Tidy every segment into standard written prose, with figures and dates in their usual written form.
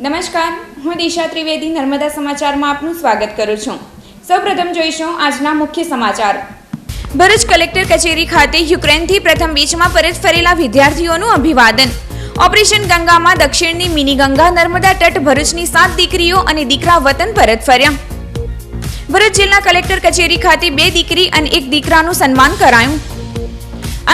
નમસ્કાર, હું દિશા ત્રિવેદી નર્મદા સમાચારમાં આપનું સ્વાગત કરું છું। સૌપ્રથમ જોઈશું આજના મુખ્ય સમાચાર। ભરૂચ કલેક્ટર કચેરી ખાતે યુક્રેનથી પ્રથમ બીચમાં પરત ફરેલા વિદ્યાર્થીઓનું અભિવાદન। ઓપરેશન ગંગામાં દક્ષિણની મિની ગંગા નર્મદા તટ ભરૂચની 7 દીકરીઓ અને દીકરા વતન પરત ફર્યા। ભરૂચ જિલ્લા કલેક્ટર કચેરી ખાતે 2 દીકરી અને 1 દીકરાનું સન્માન કરાયું।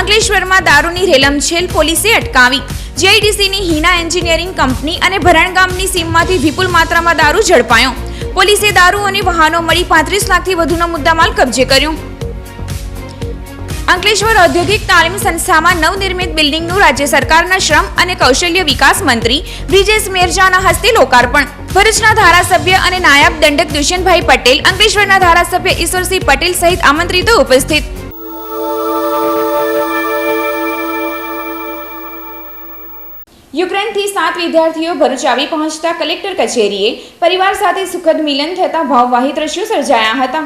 અંકલેશ્વરમાં દારૂની રેલમછેલ પોલીસે અટકાવી। જીઆઈડીસીની હિના એન્જિનિયરિંગ કંપની અને ભરણ ગામની સીમમાંથી વિપુલ માત્રામાં દારૂ ઝડપાયો। પોલીસે દારૂ અને વાહનો મળી 35 લાખથી વધુનો મુદ્દામાલ કબજે કર્યો। અંકલેશ્વર ઔદ્યોગિક તાલીમ સંસ્થામાં નવનિર્મિત બિલ્ડિંગનું રાજ્ય સરકારના શ્રમ અને કૌશલ્ય વિકાસ મંત્રી બ્રિજેશ મેરજાના હસ્તે લોકાર્પણ। ભરૂચના ધારાસભ્ય અને નાયબ દંડક દુષ્યંતભાઈ પટેલ, અંકલેશ્વરના ધારાસભ્ય ઈશ્વરસિંહ પટેલ સહિત આમંત્રિતો ઉપસ્થિત। યુક્રેનથી 7 વિદ્યાર્થીઓ ભરૂચ આવી પહોંચતા કલેક્ટર કચેરીએ પરિવાર સાથે સુખદ મિલન થતા ભાવવાહી દ્રશ્યો સર્જાયા હતા।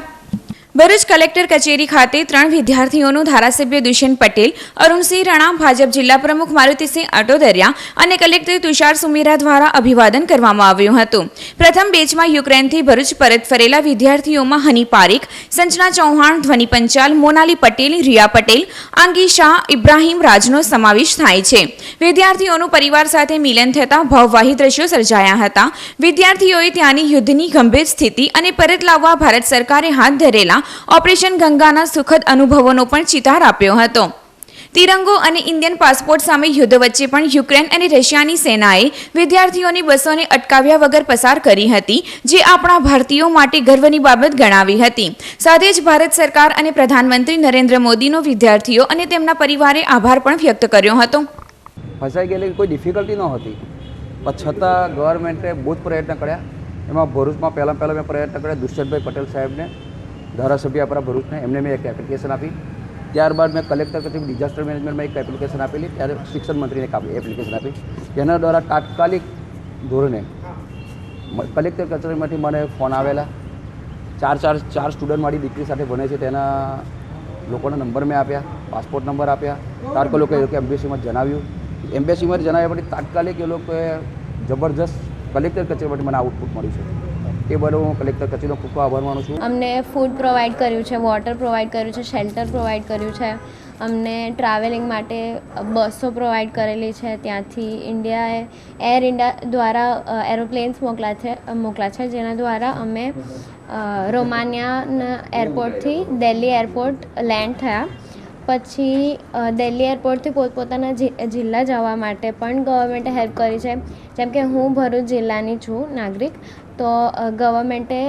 ભરૂચ કલેક્ટર કચેરી ખાતે 3 વિદ્યાર્થીઓનું ધારાસભ્ય દુષ્યંત પટેલ, અરુણસિંહ રાણા, ભાજપ જિલ્લા પ્રમુખ મારુતિસિંહ અટોદરિયા અને કલેક્ટર તુષાર સુમેરા દ્વારા અભિવાદન કરવામાં આવ્યું હતું। પ્રથમ બેચમાં યુક્રેનથી ભરૂચ પરત ફરેલા વિદ્યાર્થીઓમાં હની પારીખ, સંજના ચૌહાણ, ધ્વનિ પંચાલ, મોનાલી પટેલ, રિયા પટેલ, આંગી શાહ, ઇબ્રાહીમ રાજનો સમાવેશ થાય છે। વિદ્યાર્થીઓનું પરિવાર સાથે મિલન થતાં ભાવવાહી દ્રશ્યો સર્જાયા હતા। વિદ્યાર્થીઓએ ત્યાંની યુદ્ધની ગંભીર સ્થિતિ અને પરત લાવવા ભારત સરકારે હાથ ધરેલા ઓપરેશન ગંગાના સુખદ અનુભવોનો પણ ચિતાર આપ્યો હતો। તિરંગો અને ઇન્ડિયન પાસપોર્ટ સામે યુદ્ધ વચ્ચે પણ યુક્રેન અને રશિયાની સેનાએ વિદ્યાર્થીઓની બસોને અટકાવ્યા વગર પસાર કરી હતી, જે આપણા ભારતીયો માટે ગર્વની બાબત ગણાવી હતી। સાથે જ ભારત સરકાર અને પ્રધાનમંત્રી નરેન્દ્ર મોદીનો વિદ્યાર્થીઓ અને તેમના પરિવારે આભાર પણ વ્યક્ત કર્યો હતો। ફસાઈ ગયેલી કોઈ ડિફિકલ્ટી નહોતી, પણ છતાં ગવર્મેન્ટે બહુ જ પ્રયત્ન કર્યા। એમાં ભરૂચમાં પહેલાં મેં પ્રયત્ન કર્યા દુષ્યંતભાઈ પટેલ સાહેબને, ધારાસભ્ય આપણા ભરૂચને, એમને મેં એક એપ્લિકેશન આપી। ત્યારબાદ મેં કલેક્ટર કચેરી ડિઝાસ્ટર મેનેજમેન્ટમાં એક એપ્લિકેશન આપેલી, ત્યારે શિક્ષણ મંત્રીને એક એપ્લિકેશન આપી। તેના દ્વારા તાત્કાલિક ધોરણે કલેક્ટર કચેરીમાંથી મને ફોન આવેલા। ચાર સ્ટુડન્ટવાળી દીકરી સાથે ભણે છે, તેના લોકોના નંબર મેં આપ્યા, પાસપોર્ટ નંબર આપ્યા। તાત્કાલિક લોકોએ એમ્બેસીમાં જણાવ્યું, એમ્બેસીમાં જણાવ્યા પછી તાત્કાલિક એ લોકોએ જબરજસ્ત કલેક્ટર કચેરીમાંથી મને આઉટપુટ મળ્યું છે। એ બધું હું કલેક્ટર કચેરીનો ખૂબ આભાર માનું છું। અમને ફૂડ પ્રોવાઈડ કર્યું છે, વોટર પ્રોવાઈડ કર્યું છે, શેલ્ટર પ્રોવાઈડ કર્યું છે, અમને ટ્રાવેલિંગ માટે બસો પ્રોવાઈડ કરેલી છે। ત્યાંથી એર ઇન્ડિયા દ્વારા એરોપ્લેન્સ મોકલ્યા છે, જેના દ્વારા અમે રોમાનિયાના એરપોર્ટથી દિલ્હી એરપોર્ટ લેન્ડ થયા। પછી દિલ્હી એરપોર્ટથી પોતપોતાના જિલ્લા જવા માટે પણ ગવર્મેન્ટે હેલ્પ કરી છે। જેમ કે હું ભરૂચ જિલ્લાની છું નાગરિક, તો ગવર્મેન્ટે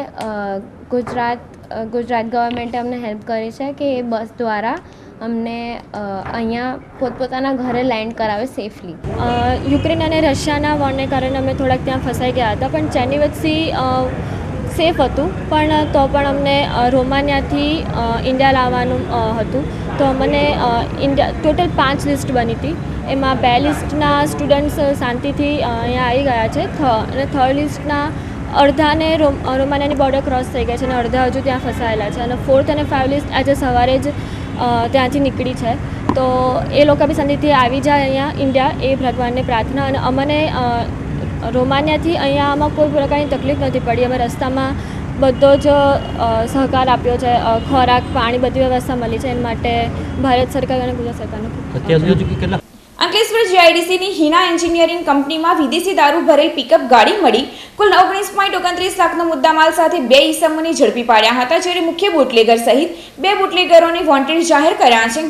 ગુજરાત ગવર્મેન્ટે અમને હેલ્પ કરી છે કે એ બસ દ્વારા અમને અહીંયા પોતપોતાના ઘરે લેન્ડ કરાવે સેફલી। યુક્રેન અને રશિયાના વોરને કારણે અમે થોડાક ત્યાં ફસાઈ ગયા હતા, પણ ચેનીવત્સી સેફ હતું, પણ તો પણ અમને રોમાનિયાથી ઇન્ડિયા લાવવાનું હતું। તો મને ટોટલ 5 લિસ્ટ બની હતી, એમાં 2 લિસ્ટના સ્ટુડન્ટ્સ શાંતિથી અહીંયા આવી ગયા છે અને 3rd લિસ્ટના અડધાને રોમાનિયાની બોર્ડર ક્રોસ થઈ ગયા છે અને અડધા હજુ ત્યાં ફસાયેલા છે, અને 4th અને 5th લિસ્ટ આજે સવારે જ ત્યાંથી નીકળી છે। તો એ લોકો બી શાંતિથી આવી જાય અહીંયા ઇન્ડિયા, એ ભગવાનને પ્રાર્થના। અને અમને રોમાનિયાથી અહીંયા આમાં કોઈ પ્રકારની તકલીફ નથી પડી। અમે રસ્તામાં બધો જ સહકાર આપ્યો છે, ખોરાક, પાણી, બધી વ્યવસ્થા મળી છે। એના માટે ભારત સરકાર અને ગુજરાત સરકારનો અંકલેશ્વર જીઆઈડીસીની હિના એન્જિનિયરિંગ કંપનીમાં વિદેશી દારૂ ભરેલ પિકઅપ ગાડી મળી કુલ 19.29 લાખનો મુદ્દામાલ સાથે 2 ઈસમોને ઝડપી પાડ્યા હતા, જ્યારે મુખ્ય બુટલેગર સહિત 2 બુટલેગરોને વોન્ટેડ જાહેર કર્યા છે।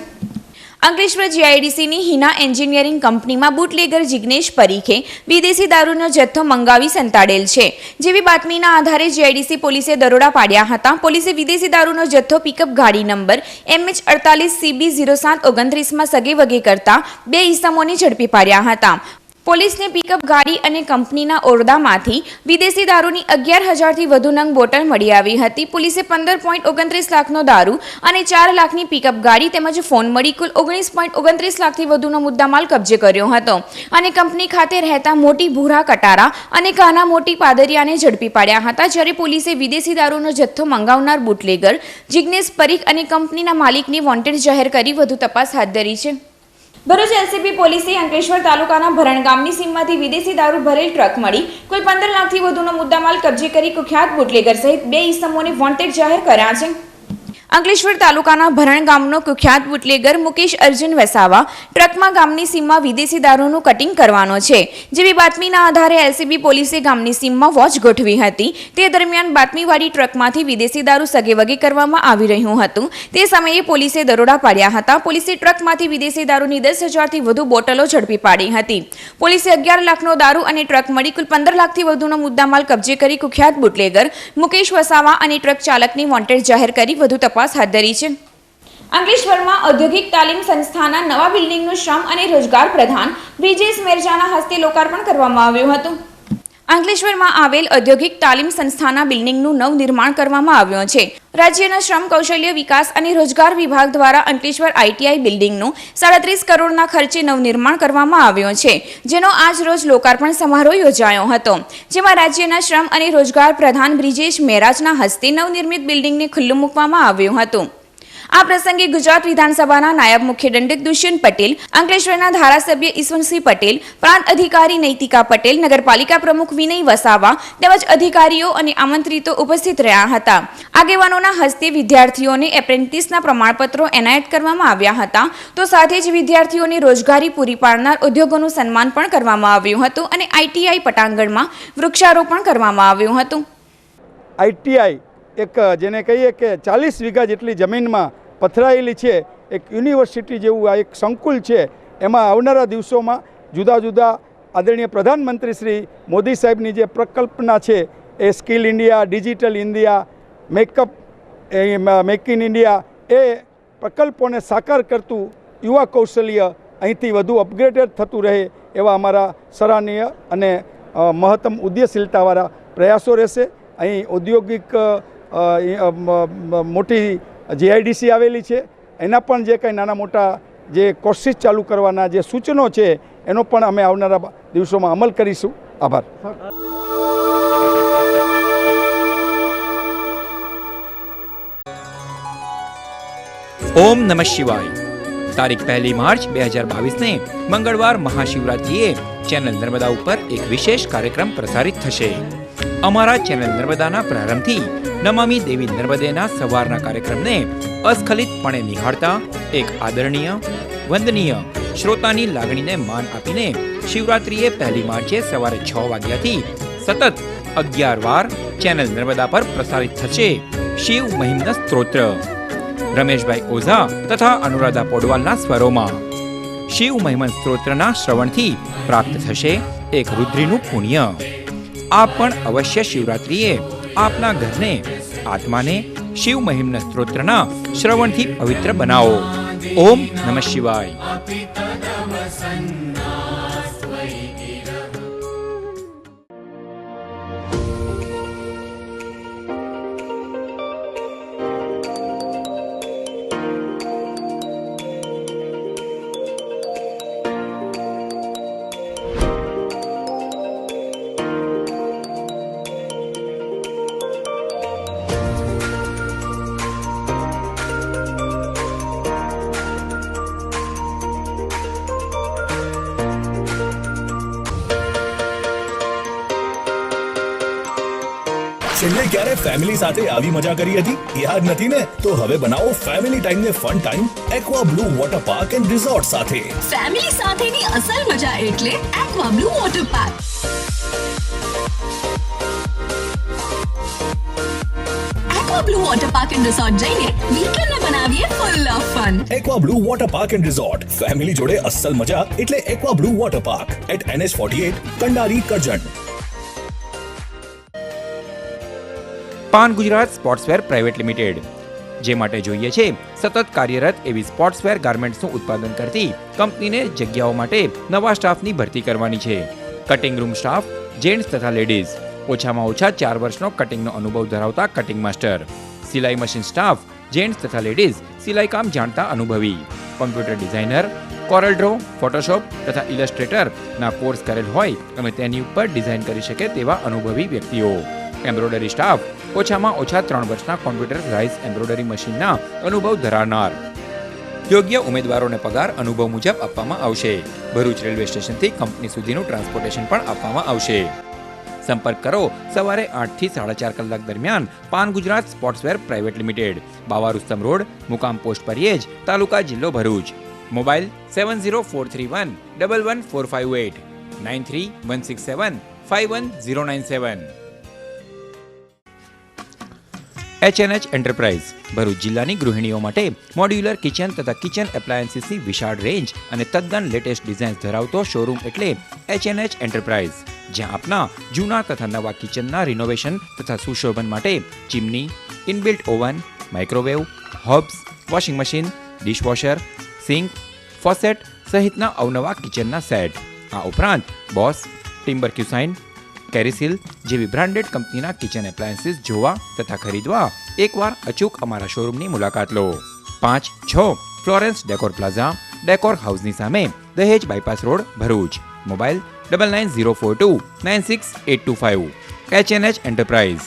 અંકલેશ્વર જીઆઈડીસીની હિના એન્જિનિયરિંગ કંપનીમાં બુટલેગર જિગ્નેશ પરીખે વિદેશી દારૂનો જથ્થો મંગાવી સંતાડેલ છે, જેવી બાતમીના આધારે જીઆઈડીસી પોલીસે દરોડા પાડ્યા હતા। પોલીસે વિદેશી દારૂનો જથ્થો પિકઅપ ગાડી નંબર MH48CB0729માં સગે વગે કરતા 2 ઈસમોને ઝડપી પાડ્યા હતા। પોલીસને પિકઅપ ગાડી અને કંપનીના ઓરડામાંથી વિદેશી દારૂની 11,000થી વધુ નંગ બોટલ મળી આવી હતી। પોલીસે 15.29 લાખનો દારૂ અને 4 લાખની પિકઅપ ગાડી તેમજ ફોન મળી કુલ 19.29 લાખથી વધુનો મુદ્દામાલ કબજે કર્યો હતો અને કંપની ખાતે રહેતા મોટી ભૂરા કટારા અને કાના મોટી પાદરિયાને ઝડપી પાડ્યા હતા, જ્યારે પોલીસે વિદેશી દારૂનો જથ્થો મંગાવનાર બુટલેગર જિગ્નેશ પરીખ અને કંપનીના માલિકને વોન્ટેડ જાહેર કરી વધુ તપાસ હાથ ધરી છે। ભરૂચ એલસીબી પોલીસે અંકલેશ્વર તાલુકાના ભરણ ગામની સીમમાંથી વિદેશી દારૂ ભરેલ ટ્રક મળી કુલ 15 લાખથી વધુનો મુદ્દામાલ કબજે કરી કુખ્યાત બુટલેગર સહિત 2 ઇસમોને વોન્ટેડ જાહેર કર્યા છે. અંકલેશ્વર તાલુકાના ભરણ ગામનો કુખ્યાત બુટલેગર મુકેશ અર્જુન વસાવા ટ્રકમાં ગામની સીમમાં વિદેશી દારૂનું કટિંગ કરવાનો છે, જેવી બાતમીના આધારે એલસીબી પોલીસે ગામની સીમમાં વોચ ગોઠવી હતી. તે દરમિયાન બાતમીવાળી ટ્રકમાંથી વિદેશી દારૂ સગેવગે કરવામાં આવી રહ્યું હતું. તે સમયે પોલીસે દરોડા પાડ્યા હતા. પોલીસે ટ્રકમાંથી વિદેશી દારૂની 10,000થી વધુ બોટલો ઝડપી પાડી હતી. પોલીસે 11 લાખનો દારૂ અને ટ્રક મળી કુલ 15 લાખથી વધુનો મુદ્દામાલ કબજે કરી કુખ્યાત બુટલેગર મુકેશ વસાવા અને ટ્રક ચાલકની વોન્ટેડ જાહેર કરી વધુ તપાસ હાથ ધરી છે. અંકલેશ્વરમાં ઔદ્યોગિક તાલીમ સંસ્થાના નવા બિલ્ડિંગનું શ્રમ અને રોજગાર પ્રધાન બ્રિજેશ મેરજાના હસ્તે લોકાર્પણ કરવામાં આવ્યું હતું. અંકલેશ્વરમાં આવેલ ઔદ્યોગિક તાલીમ સંસ્થાના બિલ્ડિંગનું નવનિર્માણ કરવામાં આવ્યું છે. રાજ્યના શ્રમ કૌશલ્ય વિકાસ અને રોજગાર વિભાગ દ્વારા અંકલેશ્વર આઈટીઆઈ બિલ્ડિંગનું 37 કરોડના ખર્ચે નવનિર્માણ કરવામાં આવ્યું છે, જેનો આજ રોજ લોકાર્પણ સમારોહ યોજાયો હતો, જેમાં રાજ્યના શ્રમ અને રોજગાર પ્રધાન બ્રિજેશ મેરાજના હસ્તે નવનિર્મિત બિલ્ડિંગને ખુલ્લું મૂકવામાં આવ્યું હતું. આ પ્રસંગે ગુજરાત વિધાનસભાના નાયબ મુખ્ય દંડક દુષ્યંત પટેલ, અંકલેશ્વરના ધારાસભ્ય ઈશ્વરસિંહ પટેલ, પ્રાંત અધિકારી નૈતિકા પટેલ, નગરપાલિકા પ્રમુખ વિનય વસાવા તેમજ અધિકારીઓ અને આમંત્રિતો ઉપસ્થિત રહ્યા હતા. આગેવાનોના હસ્તે વિદ્યાર્થીઓને એપ્રેન્ટિસના પ્રમાણપત્રો એનાયત કરવામાં આવ્યા હતા, તો સાથે જ વિદ્યાર્થીઓને રોજગારી પૂરી પાડનાર ઉદ્યોગોનું સન્માન પણ કરવામાં આવ્યું હતું અને આઈટીઆઈ પટાંગણમાં વૃક્ષારોપણ કરવામાં આવ્યું હતું. આઈટીઆઈ એક જેને કહીએ કે 40 વીઘા જેટલી જમીનમાં પથરાયેલી છે, એક યુનિવર્સિટી જેવું આ એક સંકુલ છે. એમાં આવનારા દિવસોમાં જુદા જુદા આદરણીય પ્રધાનમંત્રી શ્રી મોદી સાહેબની જે પ્રકલ્પના છે એ skill India, digital India, make in India, એ પ્રકલ્પોને સાકાર કરતું યુવા કૌશલ્ય અહીંથી વધુ અપગ્રેડેડ થતું રહે એવા અમારા સરાહનીય અને મહત્તમ ઉદ્દેશશીલતાવાળા પ્રયાસો રહેશે. અહીં ઔદ્યોગિક મોટી જીઆઈડીસી આવેલી છે, એના પણ જે કંઈ નાના મોટા જે કોર્સિસ ચાલુ કરવાના જે સૂચનો છે એનો પણ અમે આવનારા દિવસોમાં અમલ કરીશું. આભાર. ઓમ નમઃ શિવાય. તારીખ 1 માર્ચ 2022 મંગળવાર મહાશિવરાત્રિએ ચેનલ નર્મદા ઉપર એક વિશેષ કાર્યક્રમ પ્રસારિત થશે. અમારા ચેનલ નર્મદાના પ્રારંભથી નમામિ દેવી નર્મદેના સવારના કાર્યક્રમને અસ્ખલિતપણે નિહાળતા એક આદરણીય, વંદનીય શ્રોતાની લાગણીને માન આપીને શિવરાત્રિએ 1 માર્ચે સવારે 6 વાગ્યાથી સતત 11 વાર ચેનલ નર્મદા પર પ્રસારિત થશે શિવ મહિમ્ન સ્તોત્ર. રમેશભાઈ ઓઝા તથા અનુરાધા પોડવાલના સ્વરોમાં શિવ મહિમ્ન સ્તોત્રના શ્રવણથી પ્રાપ્ત થશે એક રુદ્રીનું પુણ્ય. આપ પણ અવશ્ય શિવરાત્રિએ આપના ઘરને, આત્માને શિવ મહિમ્ન સ્તોત્રના શ્રવણથી પવિત્ર બનાવો. ઓમ નમઃ શિવાય. છેલ્લે ક્યારે ફેમિલી સાથે આવી મજા કરી હતી? યાદ નથી ને? તો હવે બનાવો ફેમિલી ટાઈમ ને fun time aqua blue water park and resort સાથે. ફેમિલી સાથેની અસલ મજા એટલે aqua blue water park. Aqua blue water park and resort જઈને વીકેન્ડને બનાવીએ full of fun. Aqua blue water park and resort, family જોડે અસલ મજા એટલે aqua blue water park at NH48 Kandari Karjan. Pan Gujarat sportswear private limited, જે માટે જોઈએ છે સતત કાર્યરત એવી સ્પોર્ટ્સવેર ગાર્મેન્ટ્સનું ઉત્પાદન કરતી કંપનીને જગ્યાઓ માટે નવા સ્ટાફની ભરતી કરવાની છે. કટિંગ રૂમ સ્ટાફ, જેન્ટ્સ તથા લેડીઝ, ઓછામાં ઓછા 4 વર્ષનો કટિંગનો અનુભવ ધરાવતા કટિંગ માસ્ટર. સિલાઈ મશીન સ્ટાફ, જેન્ટ્સ તથા લેડીઝ સિલાઈ કામ જાણતા અનુભવી. Computer designer, coral draw, Photoshop તથા ઇલસ્ટ્રેટરના કોર્સ કરેલ હોય અને તેની ઉપર ડિઝાઇન કરી શકે તેવા અનુભવી વ્યક્તિઓ. એમ્બ્રોઇડરી સ્ટાફ, ઓછામાં ઓછા 3 વર્ષના કોમ્પ્યુટરાઇઝ એમ્બ્રોઇડરી મશીનના અનુભવ ધરાવનાર. યોગ્ય ઉમેદવારોને પગાર અનુભવ મુજબ આપવામાં આવશે. ભરૂચ રેલવે સ્ટેશનથી કંપની સુધીનું ટ્રાન્સપોર્ટેશન પણ આપવામાં આવશે. સંપર્ક કરો સવારે 8 થી 4:30 કલાક દરમિયાન પાન ગુજરાત સ્પોર્ટ્સવેર પ્રાઇવેટ લિમિટેડ, બાવા રુસ્તમ રોડ, મુકામ પોસ્ટ પરિયેજ, તાલુકા જિલ્લો Bharuch. Mobile 7043111458 9316751097. H&H enterprise Bharuch જિલ્લાની ગૃહિણીઓ માટે મોડ્યુલર કિચન તથા કિચન એપ્લાયન્સીસની વિશાળ રેન્જ અને તદ્દન લેટેસ્ટ ડિઝાઇન્સ ધરાવતો શોરૂમ એટલે H&H એન્ટરપ્રાઇઝ, જ્યાં આપના જૂના તથા નવા કિચનના રિનોવેશન તથા સુશોભન માટે chimney, inbuilt oven, microwave, hobs, washing machine, dishwasher, sink, faucet સહિતના અવનવા કિચનના સેટ. આ ઉપરાંત બોસ, ટિમ્બર ક્યુસાઇન, કેરીસિલ જેવી બ્રાન્ડેડ કંપનીના કિચન એપ્લાયન્સીસ જોવા તથા ખરીદવા એકવાર અચૂક અમારા શોરૂમની મુલાકાત લો. 5-6 ફ્લોરેન્સ ડેકોર પ્લાઝા, ડેકોર હાઉસની સામે, Dahej bypass road, Bharuch. Mobile 9904296825. H&H enterprise.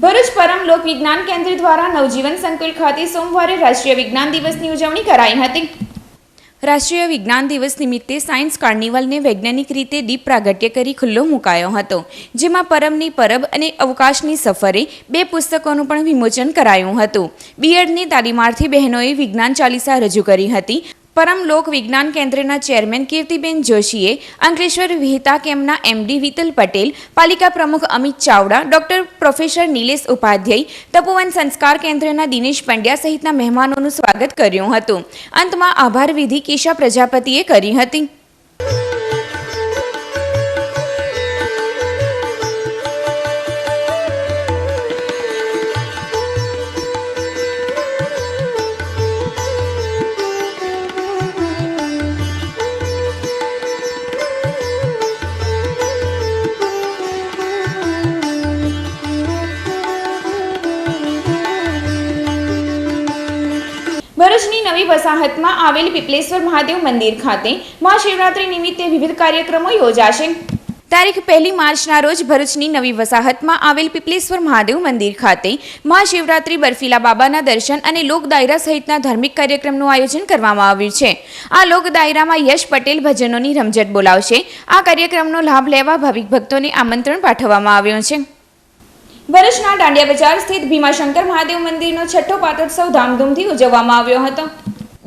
Bharuch Param Lok Vigyan Kendra દ્વારા નવજીવન સંકુલ ખાતે સોમવારે રાષ્ટ્રીય વિજ્ઞાન દિવસની ઉજવણી કરાઈ હતી. રાષ્ટ્રીય વિજ્ઞાન દિવસ નિમિત્તે સાયન્સ કાર્નિવલને વૈજ્ઞાનિક રીતે દીપ પ્રાગટ્ય કરી ખુલ્લો મુકાયો હતો, જેમાં પરમની પરબ અને અવકાશની સફરે 2 પુસ્તકોનું પણ વિમોચન કરાયું હતું. બીએડની તાલીમાર્થી બહેનોએ વિજ્ઞાન ચાલીસા રજૂ કરી હતી. પરમ લોક વિજ્ઞાન કેન્દ્રના ચેરમેન કીર્તિબેન જોશીએ, અંકલેશ્વર વિહિતા કેમ્પના એમડી વિતલ પટેલ, પાલિકા પ્રમુખ અમિત ચાવડા, ડોક્ટર પ્રોફેસર નિલેશ ઉપાધ્યાય, તપોવન સંસ્કાર કેન્દ્રના દિનેશ પંડ્યા સહિતના મહેમાનોનું સ્વાગત કર્યું હતું. અંતમાં આભાર વિધિ કેશા પ્રજાપતિએ કરી હતી. ભરૂચની નવી વસાહતમાં આવેલ પીપલેશ્વર મહાદેવ મંદિર ખાતે મહાશિવરાત્રી નિમિત્તે વિવિધ કાર્યક્રમો યોજાશે. તારીખ 1 માર્ચના રોજ ભરૂચની નવી વસાહતમાં આવેલ પીપલેશ્વર મહાદેવ મંદિર ખાતે મહાશિવરાત્રી બર્ફીલા બાબાના દર્શન અને લોક દાયરા સહિતના ધાર્મિક કાર્યક્રમનું આયોજન કરવામાં આવ્યું છે. આ લોક દાયરામાં યશ પટેલ ભજનોની રમઝટ બોલાવશે. આ કાર્યક્રમનો લાભ લેવા ભાવિક ભક્તોને આમંત્રણ પાઠવવામાં આવ્યું છે. ભરૂચના દાંડિયા બજાર સ્થિત ભીમાશંકર મહાદેવ મંદિરનો 6ઠ્ઠો પાટોત્સવ ધામધૂમથી ઉજવવામાં આવ્યો હતો.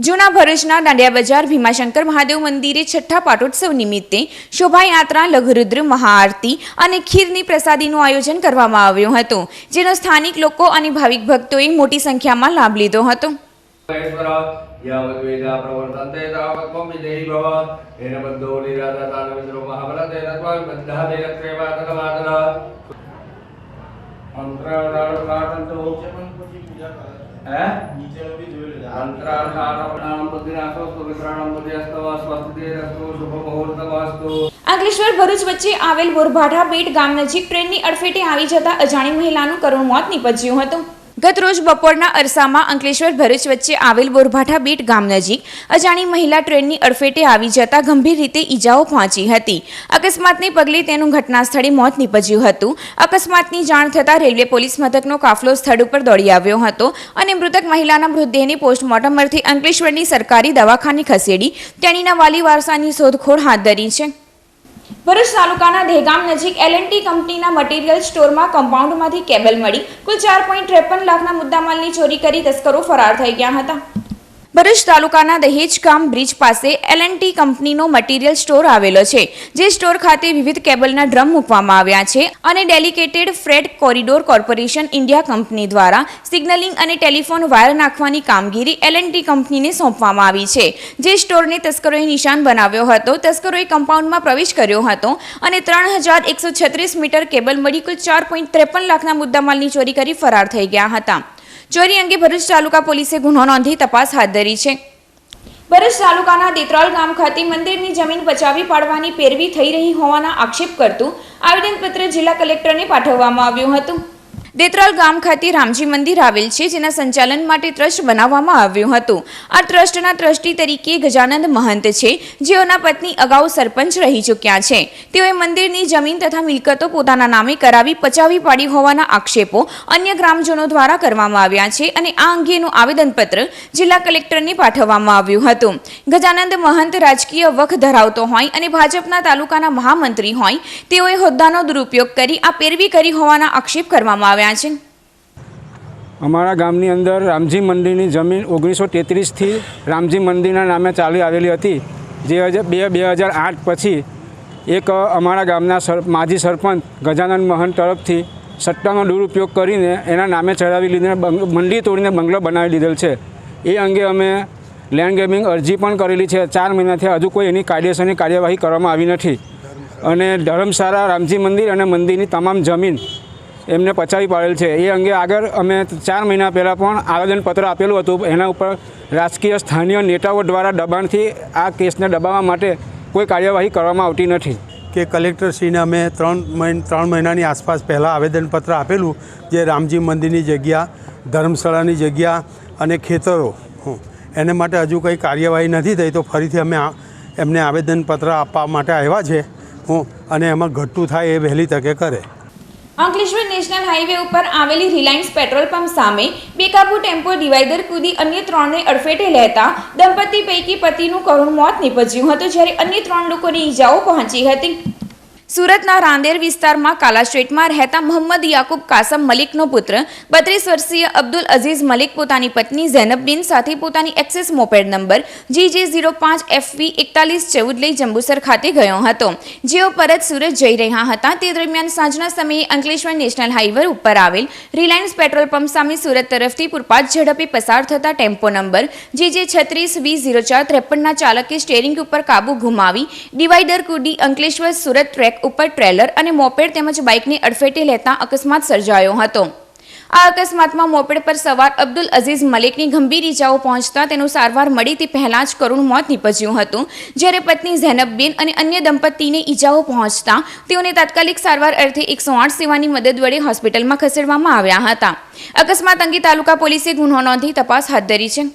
જૂના ભરૂચના દાંડિયા બજાર ભીમાશંકર મહાદેવ મંદિરે 6ઠ્ઠા પાટોત્સવ નિમિત્તે શોભાયાત્રા, લઘુરુદ્ર મહાઆરતી અને ખીરની પ્રસાદીનું આયોજન કરવામાં આવ્યું હતું, જેનો સ્થાનિક લોકો અને ભાવિક ભક્તોએ મોટી સંખ્યામાં લાભ લીધો હતો. અંકલેશ્વર ભરૂચ વચ્ચે આવેલ બોરભાઠા બેટ ગામ નજીક ટ્રેનની અડફેટે આવી જતા અજાણી મહિલાનું કરુણ મોત નીપજ્યું હતું. ગત રોજ બપોરના અરસામાં અંકલેશ્વર ભરૂચ વચ્ચે આવેલ બોરભાઠા બેટ ગામ નજીક અજાણી મહિલા ટ્રેનની અડફેટે આવી જતા ગંભીર રીતે ઈજાઓ પહોંચી હતી. અકસ્માતને પગલે તેનું ઘટના સ્થળે મોત નીપજ્યું હતું. અકસ્માતની જાણ થતાં રેલવે પોલીસ મથકનો કાફલો સ્થળ ઉપર દોડી આવ્યો હતો અને મૃતક મહિલાના મૃતદેહને પોસ્ટમોર્ટમ અર્થે અંકલેશ્વરની સરકારી દવાખાને ખસેડી તેણીના વાલી વારસાની શોધખોળ હાથ ધરી છે. ભરૂચ તાલુકાના દહેગામ નજીક L&T કંપનીના મટીરીયલ સ્ટોરમાં કમ્પાઉન્ડમાંથી કેબલ મળી કુલ 4.53 લાખના મુદ્દામાલની ચોરી કરી તસ્કરો ફરાર થઈ ગયા હતા. ભરૂચ તાલુકાના દહેજ ગામ બ્રિજ પાસે L&T કંપનીનો મટીરીયલ સ્ટોર આવેલો છે, જે સ્ટોર ખાતે વિવિધ કેબલના ડ્રમ મૂકવામાં આવ્યા છે અને dedicated freight corridor corporation India company દ્વારા સિગ્નલિંગ અને ટેલિફોન વાયર નાખવાની કામગીરી L&T કંપનીને સોંપવામાં આવી છે, જે સ્ટોરને તસ્કરોએ નિશાન બનાવ્યો હતો. તસ્કરોએ કમ્પાઉન્ડમાં પ્રવેશ કર્યો હતો અને 3136 મીટર કેબલ મળી કુલ 4.53 લાખના મુદ્દામાલની ચોરી કરી ફરાર થઈ ગયા હતા. ચોરી અંગે ભરૂચ તાલુકા પોલીસે ગુનો નોંધી તપાસ હાથ ધરી છે. ભરૂચ તાલુકાના દેત્રોલ ગામ ખાતે મંદિરની જમીન બચાવી પાડવાની પેરવી થઈ રહી હોવાના આક્ષેપ કરતું આવેદનપત્ર જિલ્લા કલેક્ટરને પાઠવવામાં આવ્યું હતું. દેત્રોલ ગામ ખાતે રામજી મંદિર આવેલ છે, જેના સંચાલન માટે ટ્રસ્ટ બનાવવામાં આવ્યું હતું. આ ટ્રસ્ટના ટ્રસ્ટી તરીકે ગજાનંદ મહંત છે, જેઓના પત્ની અગાઉ સરપંચ રહી ચૂક્યા છે. તેઓએ મંદિરની જમીન તથા મિલકતો પોતાના નામે કરાવી પચાવી પાડી હોવાના આક્ષેપો અન્ય ગ્રામજનો દ્વારા કરવામાં આવ્યા છે અને આ અંગેનું આવેદનપત્ર જિલ્લા કલેક્ટરને પાઠવવામાં આવ્યું હતું. ગજાનંદ મહંત રાજકીય વખ ધરાવતો હોય અને ભાજપના તાલુકાના મહામંત્રી હોય, તેઓએ હોદ્દાનો દુરુપયોગ કરી આ પેરવી કરી હોવાના આક્ષેપ કરવામાં આવ્યા. અમારા ગામની અંદર રામજી મંદિરની જમીન 1933થી રામજી મંદિરના નામે ચાલી આવેલી હતી, જે 2008 પછી એક અમારા ગામના માજી સરપંચ ગજાનંદ મહંત તરફથી સટ્ટાનો દુરુપયોગ કરીને એના નામે ચડાવી લીધે મંદિર તોડીને બંગલો બનાવી દીધેલ છે. એ અંગે અમે લેન્ડ ગ્રેબિંગ અરજી પણ કરેલી છે. 4 મહિનાથી હજુ કોઈ એની કાયદેસરની કાર્યવાહી કરવામાં આવી નથી અને ધર્મશાળા રામજી મંદિર અને મંદિરની તમામ જમીન એમને પચાવી પાડેલ છે. એ અંગે આગળ અમે 4 મહિના પહેલાં પણ આવેદનપત્ર આપેલું હતું. એના ઉપર રાજકીય સ્થાનિય નેતાઓ દ્વારા દબાણથી આ કેસને દબાવવા માટે કોઈ કાર્યવાહી કરવામાં આવતી નથી. કે કલેક્ટરશ્રીને અમે 3 મહિનાની આસપાસ પહેલાં આવેદનપત્ર આપેલું, જે રામજી મંદિરની જગ્યા, ધર્મશાળાની જગ્યા અને ખેતરો એને માટે હજુ કંઈ કાર્યવાહી નથી થઈ, તો ફરીથી અમે એમને આવેદનપત્ર આપવા માટે આવ્યા છે અને એમાં ઘટતું થાય એ વહેલી તકે કરે. અંકલેશ્વર નેશનલ હાઈવે ઉપર આવેલી રિલાયન્સ પેટ્રોલ પંપ સામે બેકાબુ ટેમ્પો ડિવાઈડર કૂદી અન્ય 3ને અડફેટે લેતા દંપતી પૈકી પતિનું કરુણ મોત નીપજ્યું હતું, જ્યારે અન્ય 3 લોકોને ઈજાઓ પહોંચી હતી. સુરતના રાંદેર વિસ્તારમાં કાલા સ્ટ્રીટમાં રહેતા મોહમ્મદ યાકુબ કાસમ મલિકનો પુત્ર 32 વર્ષીય અબ્દુલ અઝીઝ મલિક પોતાની પત્ની ઝૈનબબીન સાથે પોતાની એક્સેસ મોપેડ નંબર GJ05FV4114 લઈ જંબુસર ખાતે ગયો હતો, જેઓ પરત સુરત જઈ રહ્યા હતા. તે દરમિયાન સાંજના સમયે અંકલેશ્વર નેશનલ હાઈવે ઉપર આવેલ રિલાયન્સ પેટ્રોલ પંપ સામે સુરત તરફથી પૂરપાટ ઝડપે પસાર થતા ટેમ્પો નંબર GJ36V0453ના ચાલકે સ્ટેરિંગ ઉપર કાબુ ગુમાવી ડિવાઈડર કૂદી અંકલેશ્વર સુરત ટ્રેક ઉપર ટ્રેલર અને મોપેડ તેમજ બાઇકને અડફેટે લેતા અકસ્માત સર્જાયો હતો. આ અકસ્માતમાં મોપેડ પર સવાર અબ્દુલ અઝીઝ મલિકની ગંભીર ઈજાઓ પહોંચતા તેનું સારવાર મળી તે પહેલા જ કરુણ મોત નીપજ્યું હતું, જ્યારે પત્ની ઝૈનબબીન અને અન્ય દંપતીને ઈજાઓ પહોંચતા તેઓને તાત્કાલિક સારવાર અર્થે 108 સેવાની મદદ વડે હોસ્પિટલમાં ખસેડવામાં આવ્યા હતા. અકસ્માત અંગે તાલુકા પોલીસે ગુનો નોંધી તપાસ હાથ ધરી છે.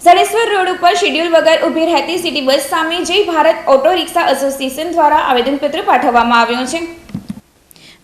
જડેશ્વર રોડ ઉપર શેડ્યુલ વગર ઊભી રહેતી સિટી બસ સામે જય ભારત ઓટો રિક્ષા એસોસિએશન દ્વારા આવેદનપત્ર પાઠવવામાં આવ્યું છે.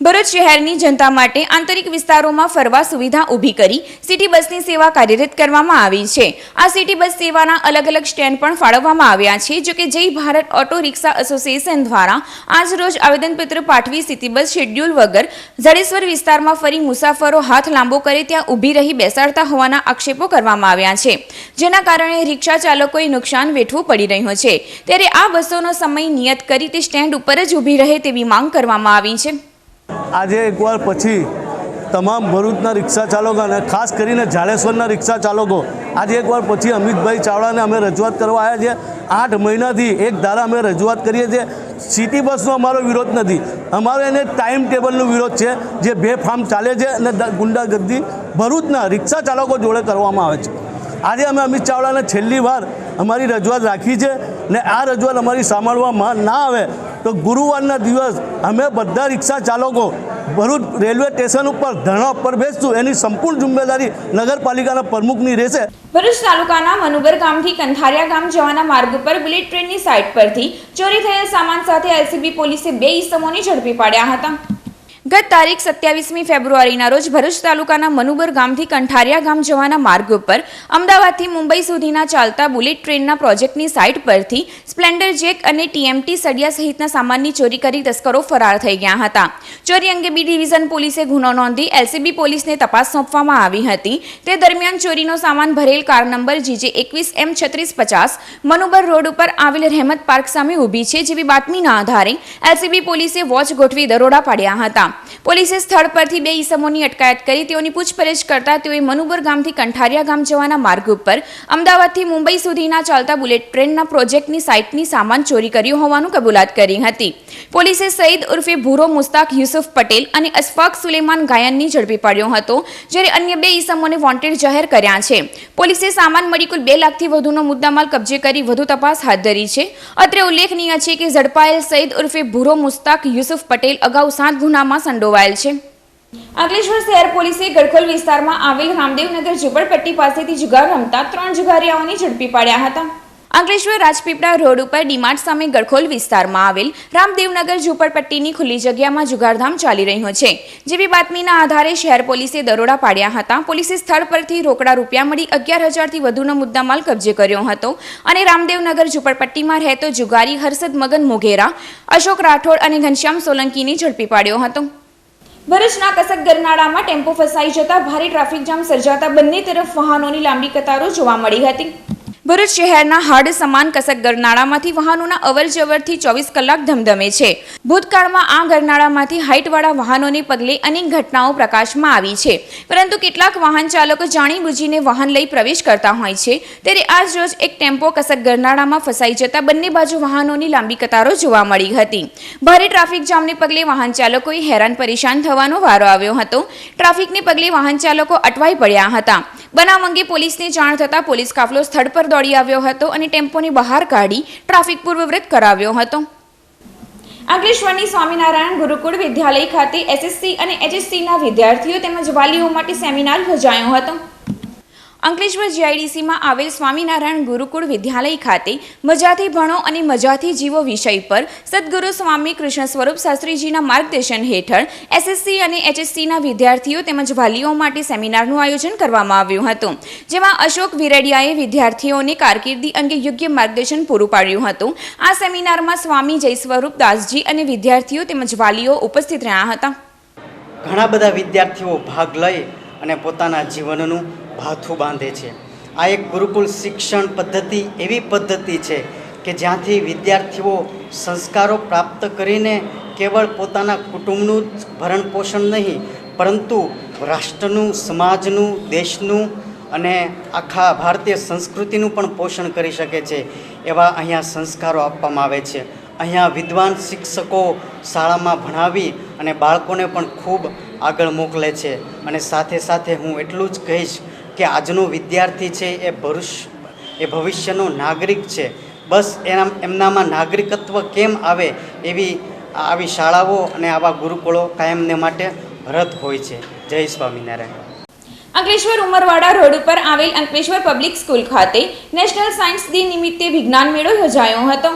ભરૂચ શહેરની જનતા માટે આંતરિક વિસ્તારોમાં ફરવા સુવિધા ઊભી કરી સિટી બસની સેવા કાર્યરત કરવામાં આવી છે. આ સિટી બસ સેવાના અલગ અલગ સ્ટેન્ડ પણ ફાળવવામાં આવ્યા છે. જોકે જય ભારત ઓટો રિક્ષા એસોસિએશન દ્વારા આજ રોજ આવેદનપત્ર પાઠવી સિટી બસ શેડ્યુલ વગર જડેશ્વર વિસ્તારમાં ફરી મુસાફરો હાથ લાંબો કરે ત્યાં ઊભી રહી બેસાડતા હોવાના આક્ષેપો કરવામાં આવ્યા છે, જેના કારણે રિક્ષા ચાલકોએ નુકસાન વેઠવું પડી રહ્યું છે. ત્યારે આ બસોનો સમય નિયત કરી તે સ્ટેન્ડ ઉપર જ ઊભી રહે તેવી માંગ કરવામાં આવી છે. આજે એકવાર પછી તમામ ભરૂચના રિક્ષા ચાલકો અને ખાસ કરીને જાડેશ્વરના રિક્ષા ચાલકો આજે એકવાર પછી અમિતભાઈ ચાવડાને અમે રજૂઆત કરવા આવ્યા છીએ. 8 મહિનાથી એક ધારા અમે રજૂઆત કરીએ છીએ. સિટી બસનો અમારો વિરોધ નથી, અમારો એને ટાઈમ ટેબલનો વિરોધ છે, જે બેફામ ચાલે છે અને ગુંડાગર્દી ભરૂચના રિક્ષા ચાલકો જોડે કરવામાં આવે છે. આજે અમે અમિત ચાવડાને છેલ્લી વાર અમારી રજૂઆત રાખી છે ને આ રજૂઆત અમારી સાંભળવામાં ના આવે તો ગુરુવારના દિવસ અમે બધા રિક્ષા ચાલકો ભરૂચ રેલવે સ્ટેશન ઉપર ધરણા ઉપર બેસશું, એની સંપૂર્ણ જિમ્મેદારી નગરપાલિકાના પ્રમુખની રહેશે. ભરૂચ તાલુકાના મનુબર ગામથી કંથારિયા ગામ જવાના માર્ગ ઉપર બુલેટ ટ્રેનની સાઇટ પરથી ચોરી થયેલ સામાન સાથે એલસીબી પોલીસે 2 ઈસમોને ઝડપી પાડ્યા હતા. ગત તારીખ 27મી ફેબ્રુઆરીના રોજ ભરૂચ તાલુકાના મનુબર ગામથી કંઠારિયા ગામ જવાના માર્ગ ઉપર અમદાવાદથી મુંબઈ સુધીના ચાલતા બુલેટ ટ્રેનના પ્રોજેક્ટની સાઇટ પરથી સ્પ્લેન્ડર જેક અને ટીએમટી સળિયા સહિતના સામાનની ચોરી કરી તસ્કરો ફરાર થઈ ગયા હતા. ચોરી અંગે બી ડિવિઝન પોલીસે ગુનો નોંધી એલસીબી પોલીસને તપાસ સોંપવામાં આવી હતી. તે દરમિયાન ચોરીનો સામાન ભરેલ car number GJ21M3650 Manubar road ઉપર આવેલ રહેમત પાર્ક સામે ઊભી છે જેવી બાતમીના આધારે એલસીબી પોલીસે વોચ ગોઠવી દરોડા પાડ્યા હતા. પોલીસે સ્થળ પરથી 2 ઈસમોની અટકાયત કરી તેઓની પૂછપરછ કરતા તેઓએ મનુબર ગામથી કંઠારિયા ગામ જવાના માર્ગ ઉપર અમદાવાદથી મુંબઈ સુધીના ચાલતા બુલેટ ટ્રેનના પ્રોજેક્ટની સાઇટની સામાન ચોરી કર્યું હોવાનું કબૂલાત કરી હતી. પોલીસે સઈદ ઉર્ફે ભૂરો મુસ્તાક યુસુફ પટેલ અને અશફાક સુલેમાન ગાયનની ઝડપી પાડ્યો હતો, જ્યારે અન્ય 2 ઈસમોને વોન્ટેડ જાહેર કર્યા છે. પોલીસે સામાન મળી કુલ 2 લાખથી વધુનો મુદ્દામાલ કબજે કરી વધુ તપાસ હાથ ધરી છે. અત્રે ઉલ્લેખનીય છે કે ઝડપાયેલ સઈદ ઉર્ફે ભૂરો મુસ્તાક યુસુફ પટેલ અગાઉ 7 ગુનામાં સંડોવાયેલ છે. અંકલેશ્વર શહેર પોલીસે ગડખોલ વિસ્તારમાં આવેલ રામદેવનગર ઝુંપડપટ્ટી પાસેથી જુગાર રમતા 3 જુગારીયાઓને ઝડપી પાડ્યા હતા. અંકલેશ્વર રાજપીપળા રોડ ઉપર ડીમાર્ટ સામે ગડખોલ વિસ્તારમાં આવેલ રામદેવનગર ઝુંપડપટ્ટીની ખુલ્લી જગ્યામાં જુગારધામ ચાલી રહ્યો છે, જેવી બાતમીના આધારે શહેર પોલીસે દરોડા પાડ્યા હતા. પોલીસે સ્થળ પરથી રોકડા રૂપિયા મળી 11,000થી વધુનો મુદ્દામાલ કબજે કર્યો હતો અને રામદેવનગર ઝુંપડપટ્ટીમાં રહેતો જુગારી હર્ષદ મગન મોઘેરા, અશોક રાઠોડ અને ઘનશ્યામ સોલંકીને ઝડપી પાડ્યો હતો. ભરૂચના કસક ગરનાળામાં ટેમ્પો ફસાઈ જતા ભારે ટ્રાફિક જામ સર્જાતા બંને તરફ વાહનોની લાંબી કતારો જોવા મળી હતી. ભરૂચ શહેરના હાડ સમાન કસક ગરનાળામાંથી વાહનોના અવરજવરથી 24 કલાક ધમધમે છે. ભૂતકાળમાં આ ગરનાળામાંથી હાઇટવાળા વાહનોને પગલે અનેક ઘટનાઓ પ્રકાશમાં આવી છે, પરંતુ કેટલાક વાહન ચાલકો જાણીબૂજીને વાહન લઈ પ્રવેશ કરતા હોય છે. ત્યારે આજ રોજ એક ટેમ્પો કસક ગરનાળામાં ફસાઈ જતા બંને બાજુ વાહનોની લાંબી કતારો જોવા મળી હતી. ભારે ટ્રાફિક જામને પગલે વાહન ચાલકોએ હેરાન પરેશાન થવાનો વારો આવ્યો હતો. ટ્રાફિકને પગલે વાહન ચાલકો અટવાઈ પડ્યા હતા. બનાવ અંગે પોલીસને જાણ થતાં પોલીસ કાફલો સ્થળ પર દોડી આવ્યો હતો અને ટેમ્પોને બહાર કાઢી ટ્રાફિક પૂર્વવૃત કરાવ્યો હતો. અંકલેશ્વરની સ્વામિનારાયણ ગુરુકુળ વિદ્યાલય ખાતે એસએસસી અને એચએસસીના વિદ્યાર્થીઓ તેમજ વાલીઓ માટે સેમિનાર યોજાયો હતો. અંકલેશ્વર જીઆઈડીસીમાં આવેલ સ્વામિનારાયણ ગુરુકુળ વિદ્યાલય ખાતે મજાથી ભણો અને મજાથી જીવો વિષય પર સદગુરુ સ્વામી કૃષ્ણ સ્વરૂપ શાસ્ત્રીજીના માર્ગદર્શન હેઠળ એસએસસી અને એચએસસીના વિદ્યાર્થીઓ તેમજ વાલીઓ માટે સેમિનારનું આયોજન કરવામાં આવ્યું હતું, જેમાં અશોક વિરડિયાએ વિદ્યાર્થીઓને કારકિર્દી અંગે યોગ્ય માર્ગદર્શન પૂરું પાડ્યું હતું. આ સેમિનારમાં સ્વામી જયસ્વરૂપ દાસજી અને વિદ્યાર્થીઓ તેમજ વાલીઓ ઉપસ્થિત રહ્યા હતા. ઘણા બધા વિદ્યાર્થીઓ ભાગ લઈ અને પોતાના જીવનનું ભાથું બાંધે છે. આ એક ગુરુકુળ શિક્ષણ પદ્ધતિ એવી પદ્ધતિ છે કે જ્યાંથી વિદ્યાર્થીઓ સંસ્કારો પ્રાપ્ત કરીને કેવળ પોતાના કુટુંબનું ભરણ પોષણ નહીં, પરંતુ રાષ્ટ્રનું, સમાજનું, દેશનું અને આખા ભારતીય સંસ્કૃતિનું પણ પોષણ કરી શકે છે. એવા અહીંયા સંસ્કારો આપવામાં આવે છે. અહીંયા વિદ્વાન શિક્ષકો શાળામાં ભણાવી અને બાળકોને પણ ખૂબ આગળ મોકલે છે. અને સાથે સાથે હું એટલું જ કહીશ કે આજનો વિદ્યાર્થી છે એ ભવિષ્યનો નાગરિક છે. બસ એમનામાં નાગરિકત્વ કેમ આવે આવી શાળાઓ અને આવા ગુરુકુળો કાયમને માટે ભરત હોય છે. જય સ્વામિનારાયણ. અંકલેશ્વર ઉમરવાડા રોડ ઉપર આવેલ અંકલેશ્વર પબ્લિક સ્કૂલ ખાતે નેશનલ સાયન્સ ડે નિમિત્તે વિજ્ઞાન મેળો યોજાયો હતો.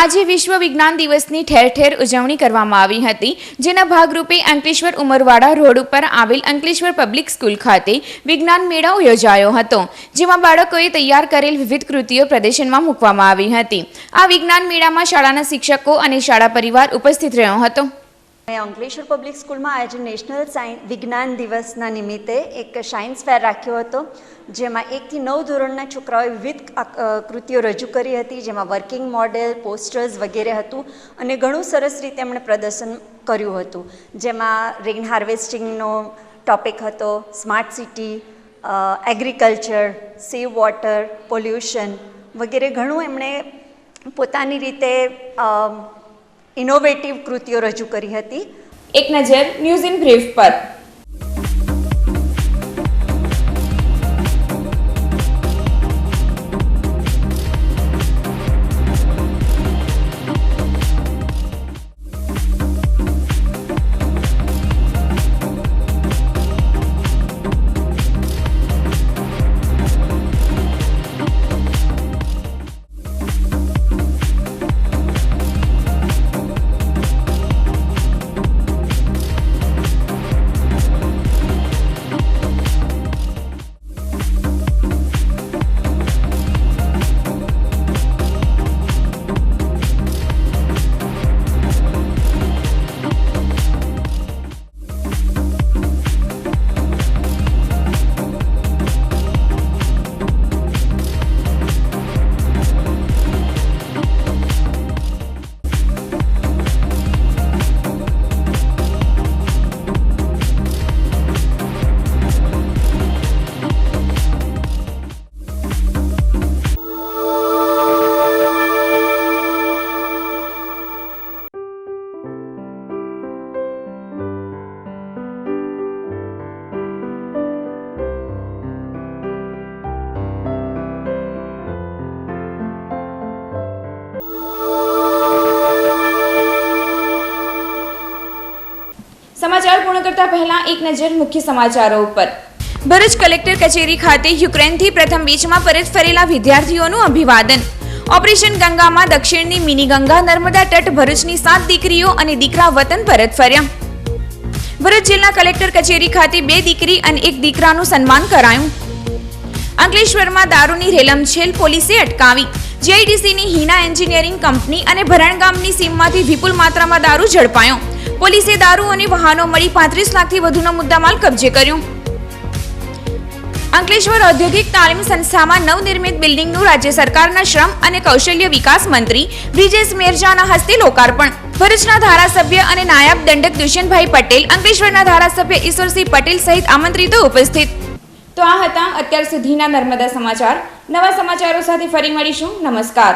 આજે વિશ્વ વિજ્ઞાન દિવસની ઠેર ઠેર ઉજવણી કરવામાં આવી હતી, જેના ભાગરૂપે અંકલેશ્વર ઉમરવાડા રોડ ઉપર આવેલ અંકલેશ્વર પબ્લિક સ્કૂલ ખાતે વિજ્ઞાન મેળો યોજાયો હતો, જેમાં બાળકોએ તૈયાર કરેલ વિવિધ કૃતિઓ પ્રદર્શનમાં મૂકવામાં આવી હતી. આ વિજ્ઞાન મેળામાં શાળાના શિક્ષકો અને શાળા પરિવાર ઉપસ્થિત રહ્યો હતો. અંકલેશ્વર પબ્લિક સ્કૂલમાં આજે નેશનલ વિજ્ઞાન દિવસના નિમિત્તે એક સાયન્સ ફેર રાખ્યો હતો, જેમાં 1 થી 9 ધોરણના છોકરાઓએ વિવિધ કૃતિઓ રજૂ કરી હતી, જેમાં વર્કિંગ મોડેલ, પોસ્ટર્સ વગેરે હતું અને ઘણું સરસ રીતે એમણે પ્રદર્શન કર્યું હતું. જેમાં રેઇન હાર્વેસ્ટિંગનો ટોપિક હતો, smart city, agriculture, save water, pollution વગેરે ઘણું એમણે પોતાની રીતે ઇનોવેટિવ કૃતિઓ રજૂ કરી હતી. એક નજર ન્યૂઝ ઇન બ્રીફ પર. સમાચાર પૂર્ણ કરતા પહેલા એક નજર મુખ્ય સમાચારો ઉપર. ભરૂચ કલેક્ટર કચેરી ખાતે યુક્રેનથી પ્રથમ બીચમાં પરત ફરેલા વિદ્યાર્થીઓનું અભિવાદન. ઓપરેશન ગંગામાં દક્ષિણની મિની ગંગા નર્મદા તટ ભરૂચની 7 દીકરીઓ અને દીકરા વતન પરત ફર્યા. ભરૂચ જિલ્લા કલેક્ટર કચેરી ખાતે 2 દીકરી અને 1 દીકરાનું સન્માન કરાયું. અંકલેશ્વરમાં દારૂની રેલમછેલ પોલીસે અટકાવી. જીઆઈડીસીની હિના એન્જિનિયરિંગ કંપની અને ભરણ ગામની સીમમાંથી વિપુલ માત્રામાં દારૂ ઝડપાયો. પોલીસે દારૂ અને વાહનો મળી 35 લાખથી વધુનો મુદ્દામાલ કબજે કર્યો. અંકલેશ્વર ઔદ્યોગિક તાલીમ સંસ્થામાં નવનિર્મિત બિલ્ડિંગનું રાજ્ય સરકારના શ્રમ અને કૌશલ્ય વિકાસ મંત્રી બ્રિજેશ મેરજાના હસ્તે લોકાર્પણ. ભરૂચના ધારાસભ્ય અને નાયબ દંડક દુષ્યંતભાઈ પટેલ, અંકલેશ્વરના ધારાસભ્ય ઈશ્વરસિંહ પટેલ સહિત આમંત્રિતો ઉપસ્થિત. તો આ હતા અત્યાર સુધીના નર્મદા સમાચાર. નવા સમાચારો સાથે ફરી મળીશું. નમસ્કાર.